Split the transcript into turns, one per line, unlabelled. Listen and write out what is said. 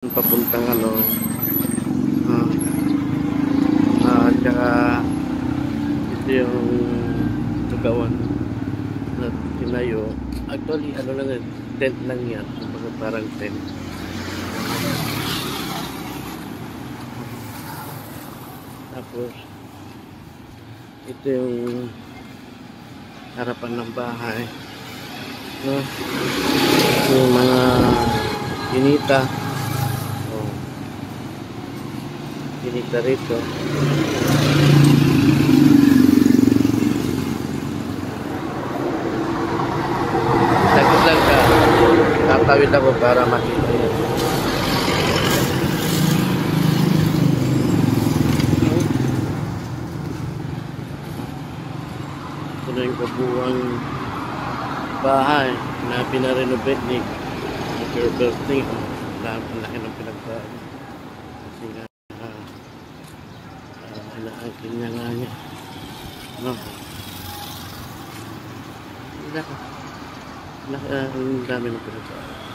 Papuntang ano, tsaka ito yung tugawan na tinayo. Actually ano lang yan, tent lang yan, parang tent. Tapos ito yung harapan ng bahay, no? Yung mga ginita, ginita rito. Saglit lang ka, tatawid ako para makita yan. Ito na yung kabuuang bahay na pinarenovate ni Mr. Berting. Ang laki ng pinagbago kasi nga inaangkin niya nga niya, no? Ang dami ng pinagbago.